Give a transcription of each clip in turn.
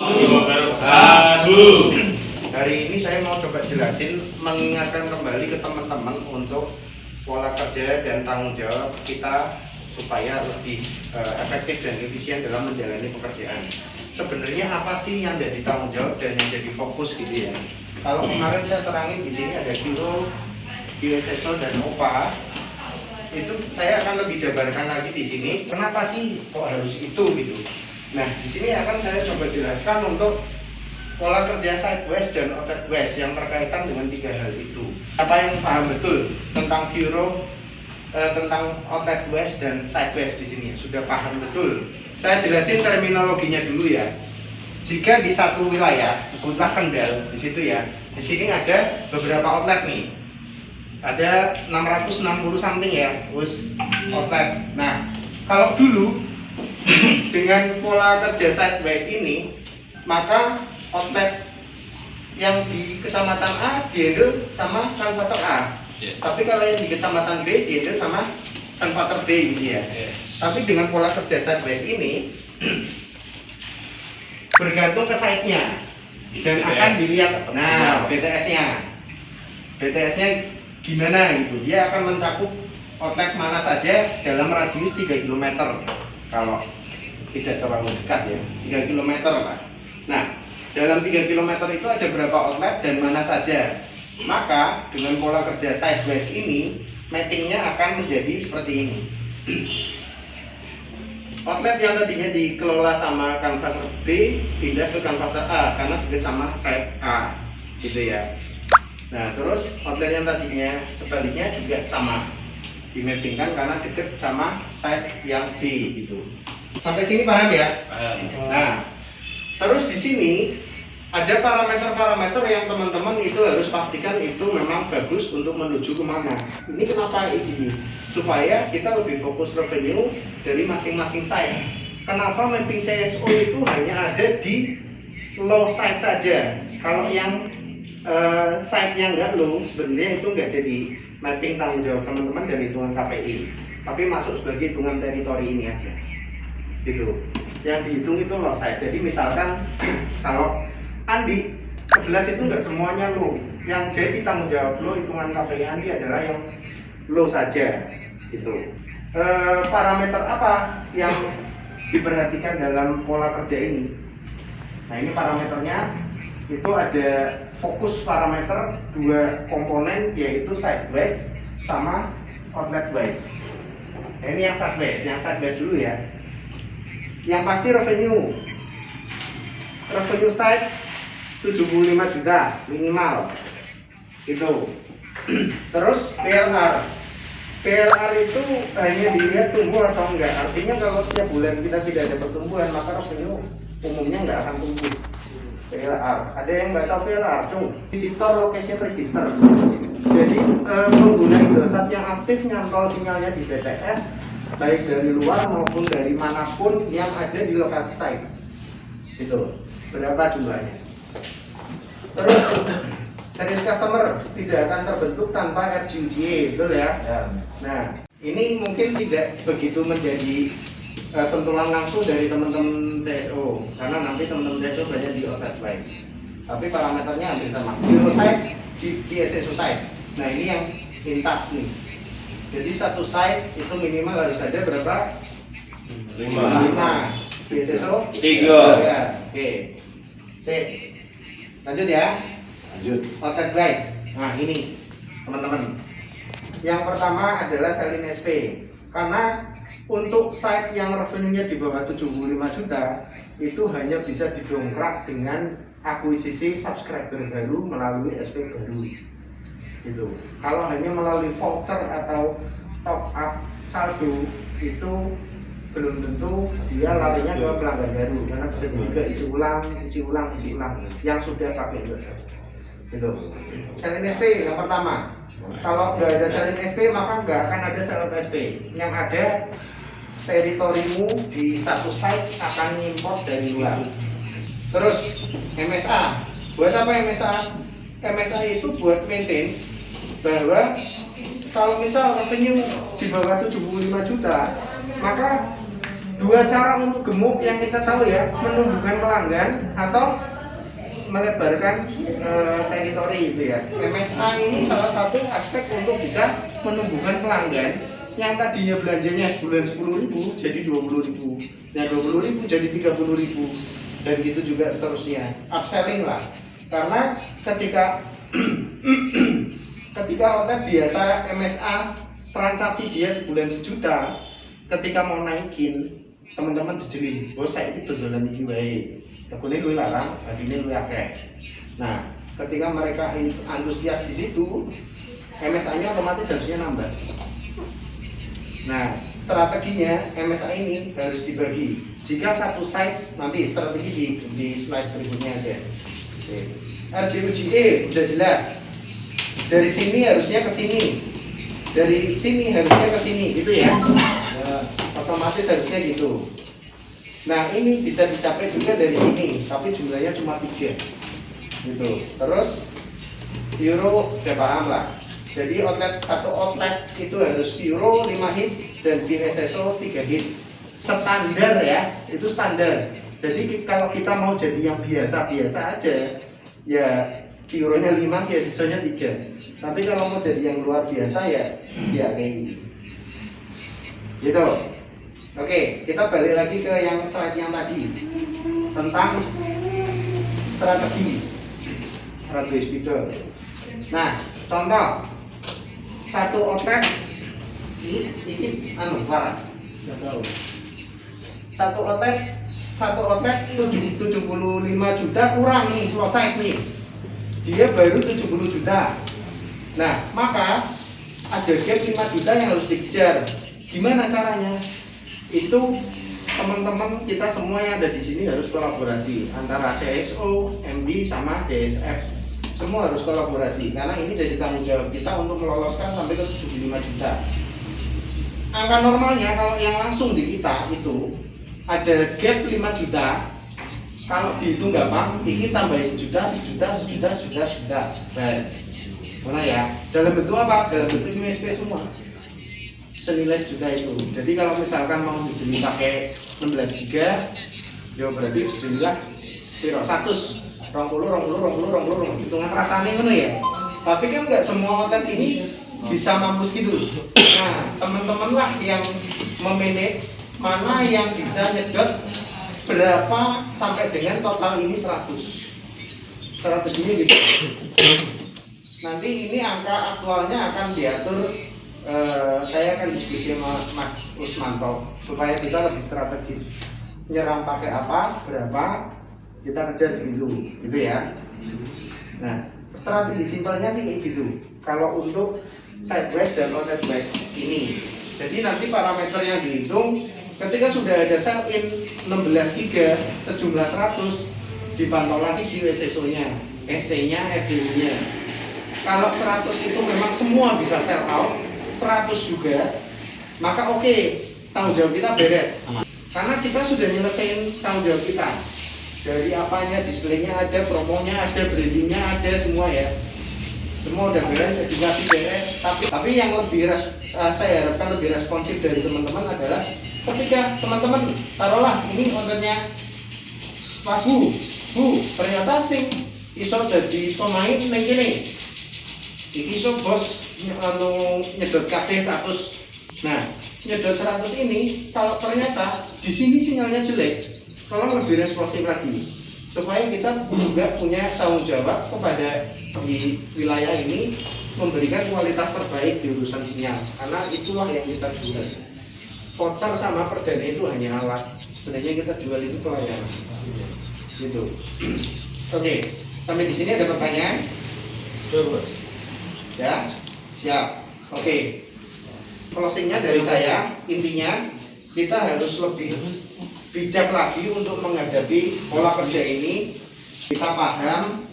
Wabarakatuh. Hari ini saya mau coba jelasin, mengingatkan kembali ke teman-teman untuk pola kerja dan tanggung jawab kita supaya lebih efektif dan efisien dalam menjalani pekerjaan. Sebenarnya apa sih yang jadi tanggung jawab dan yang jadi fokus gitu ya? Kalau kemarin saya terangin di sini ada Kiro, QSSO dan OPA. Itu saya akan lebih jabarkan lagi di sini. Kenapa sih kok harus itu gitu? Nah, di sini akan saya coba jelaskan untuk pola kerja sideways dan outwardways yang berkaitan dengan tiga hal itu. Apa yang paham betul tentang Kiro, tentang outwardways dan sideways di sini sudah paham betul. Saya jelasin terminologinya dulu ya. Jika di satu wilayah, sebutlah Kendal, di situ ya. Di sini ada beberapa outlet nih. Ada 660 something ya, outlet. Nah, kalau dulu dengan pola kerja sideways ini, maka outlet yang di kecamatan A dihandle sama kanvaser A. Yes. Tapi kalau yang di kecamatan B dihandle sama kanvaser B gitu ya. Yes. Tapi dengan pola kerja sideways ini bergantung ke site-nya dan BTS. akan dilihat BTS-nya gimana gitu. Dia akan mencakup outlet mana saja dalam radius 3 km. Kalau tidak terlalu dekat ya, 3 km lah. Nah, dalam 3 km itu ada berapa outlet dan mana saja. Maka dengan pola kerja sideways ini, mappingnya akan menjadi seperti ini. Outlet yang tadinya dikelola sama kanvaser B pindah ke kanvaser A karena dekat sama site A, gitu ya. Nah, terus outlet yang tadinya sebaliknya juga sama, dimappingkan karena dekat sama site yang B gitu. Sampai sini paham ya? Paham. Nah, terus di sini ada parameter-parameter yang teman-teman itu harus pastikan itu memang bagus untuk menuju kemana. Ini kenapa ini? Supaya kita lebih fokus revenue dari masing-masing site. Kenapa mapping CSO itu hanya ada di low site saja? Kalau yang site-nya nggak low, sebenarnya itu nggak jadi mapping tanggung jawab teman-teman dari hitungan KPI, tapi masuk sebagai hitungan teritori ini aja. Gitu. Yang dihitung itu low site. Jadi misalkan kalau Andi 11 itu nggak semuanya low. Yang jadi tanggung jawab lo hitungan KPI Andi adalah yang low saja. Gitu. Parameter apa yang diperhatikan dalam pola kerja ini? Nah, ini parameternya itu ada fokus parameter dua komponen, yaitu sideways sama outletways. Nah, ini yang sideways dulu ya. Yang pasti revenue side 75 juta minimal itu. Terus PLR itu hanya dilihat tumbuh atau enggak. Artinya kalau setiap bulan kita tidak ada pertumbuhan, maka revenue umumnya enggak akan tumbuh. PLR, ada yang nggak tahu PLR, visitor location register. Jadi pengguna Indosat yang aktif nyantol sinyalnya di BTS, baik dari luar maupun dari manapun yang ada di lokasi site. Itu berapa jumlahnya. Terus series customer tidak akan terbentuk tanpa RGUDA, betul ya? Nah, ini mungkin tidak begitu menjadi sentuhan langsung dari teman-teman CSO, karena nanti teman-teman CSO banyak di outletways. Tapi parameternya hampir sama. Kiro site di SSO site. Nah, ini yang in touch nih. Jadi satu site itu minimal harus ada berapa? 5. Di SSO 3. Ya, oke. Sip. Lanjut ya. Lanjut. Outletways. Nah, ini teman-teman. Yang pertama adalah selling SP. Karena untuk site yang revenue-nya di bawah 75 juta itu hanya bisa didongkrak dengan akuisisi subscriber baru melalui SP baru. Gitu. Kalau hanya melalui voucher atau top up saldo itu belum tentu dia larinya ke pelanggan baru, karena bisa juga isi ulang yang sudah pakai Indosat. Gitu. Selling SP yang pertama. Kalau nggak ada selling SP maka nggak akan ada selling SP. Yang ada teritorimu di satu site akan import dari luar. Terus MSA. Buat apa MSA? MSA itu buat maintenance bahwa kalau misal revenue di bawah 75 juta, maka Dua cara untuk gemuk yang kita tahu ya, menumbuhkan pelanggan atau melebarkan teritori itu ya. MSA ini salah satu aspek untuk bisa menumbuhkan pelanggan yang tadinya belanjanya sebulan 10.000 jadi 20.000, yang 20.000 jadi 30.000, dan gitu juga seterusnya. Upselling lah, karena ketika outlet biasa MSA transaksi dia sebulan 1 juta, ketika mau naikin teman-teman dijelin, bos saya itu dodolan iki wae, tekune luwih larang, adine luwih akeh. Nah, ketika mereka antusias di situ, MSA-nya otomatis harusnya nambah. Nah, strateginya MSA ini harus dibagi. Jika satu site, nanti strategi di slide berikutnya aja. Oke. RJUGE udah jelas. Dari sini harusnya ke sini, dari sini harusnya ke sini, gitu ya. Otomatis harusnya gitu. Nah, ini bisa dicapai juga dari sini, tapi jumlahnya cuma 3 gitu. Terus euro udah paham lah. Jadi satu outlet itu harus euro 5 hit dan di SSO 3 hit. Standar ya, itu standar. Jadi kalau kita mau jadi yang biasa-biasa aja, ya euronya 5, ya SSO-nya 3. Tapi kalau mau jadi yang luar biasa ya kayak gini. Gitu. Oke, kita balik lagi ke yang slide yang tadi tentang strategi Ratu Spidol. Nah, contoh satu outlet ini waras. Satu outlet 75 juta kurang nih, selesai nih. Dia baru 70 juta. Nah, maka ada gap 5 juta yang harus dikejar. Gimana caranya? Itu teman-teman kita semua yang ada di sini harus kolaborasi antara CSO, MD sama DSF. Semua harus kolaborasi karena ini jadi tanggung jawab kita untuk meloloskan sampai ke 75 juta. Angka normalnya kalau yang langsung di kita itu ada gap 5 juta. Kalau dihitung gampang, ini tambah 1 juta. Baik. Mana ya? Dalam bentuk apa? Dalam bentuk USP semua. Senilai 1 juta itu. Jadi kalau misalkan mau dijeli pakai 16 giga, ya berarti jumlah 100, 20, hitungan ratanya ngono ya. Tapi kan nggak semua outlet ini bisa mampus gitu. Nah, teman-teman lah yang memanage mana yang bisa nyedot berapa sampai dengan total ini 100. Strateginya gitu. Nanti ini angka aktualnya akan diatur. Saya akan diskusi sama Mas Usmanto supaya kita lebih strategis, nyerang pakai apa, berapa, kita kejar segitu, gitu ya. Nah, strategi simpelnya sih kayak gitu. Kalau untuk sideways dan outlet wise ini, jadi nanti parameter yang dihitung ketika sudah ada sell in 16 giga sejumlah 100, dipantau lagi di SSO-nya, SC-nya, FDI-nya. Kalau 100 itu memang semua bisa sell out, 100 juga, maka oke, tanggung jawab kita beres. Karena kita sudah nyelesain tanggung jawab kita. Dari apanya, displaynya ada, promonya ada, brandingnya ada, semua ya. Semua udah beres, edukasi beres. Tapi yang lebih saya harapkan lebih responsif dari teman-teman adalah ketika teman-teman taruhlah ini outletnya Pak Bu, ternyata sing iso jadi pemain ning kene. Iki iso bos nyedot kabeh 100. Nah, nyedot 100 ini kalau ternyata di sini sinyalnya jelek, tolong lebih responsif lagi supaya kita juga punya tanggung jawab kepada di wilayah ini memberikan kualitas terbaik di urusan sinyal, karena itulah yang kita jual. Voucher sama perdana itu hanya alat, sebenarnya kita jual itu pelayanan gitu. Oke, sampai di sini ada pertanyaan? Ya, siap. Oke, closingnya dari saya, intinya kita harus lebih bijak lagi untuk menghadapi pola kerja ini. Kita paham,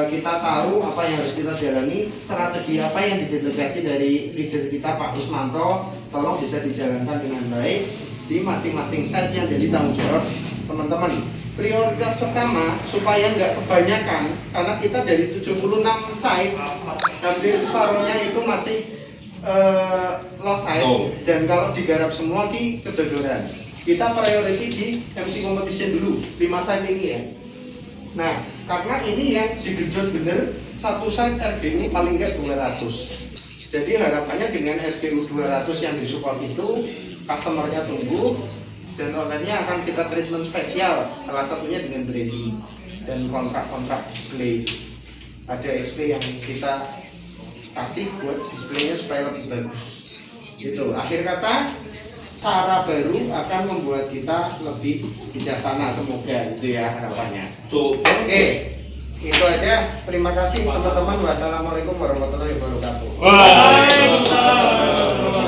kita tahu apa yang harus kita jalani, strategi apa yang didelegasi dari leader kita Pak Usmanto, tolong bisa dijalankan dengan baik di masing-masing site yang jadi tanggung jawab teman-teman. Prioritas pertama supaya nggak kebanyakan, karena kita dari 76 site hampir separuhnya itu masih lost site, dan kalau digarap semua ki kedodoran. kita priority di MC competition dulu 5 site ini ya. Nah, karena ini yang digenjot bener satu site RDU paling nggak 200. Jadi harapannya dengan RDU 200 yang disupport itu customernya tumbuh dan online-nya akan kita treatment spesial, salah satunya dengan branding dan kontrak-kontrak display. Ada display yang kita kasih buat displaynya supaya lebih bagus. Gitu. Akhir kata, cara baru akan membuat kita lebih bijaksana, semoga gitu ya harapannya. Oke, itu aja. Terima kasih teman-teman. Wassalamualaikum warahmatullahi wabarakatuh. Waalaikumsalam.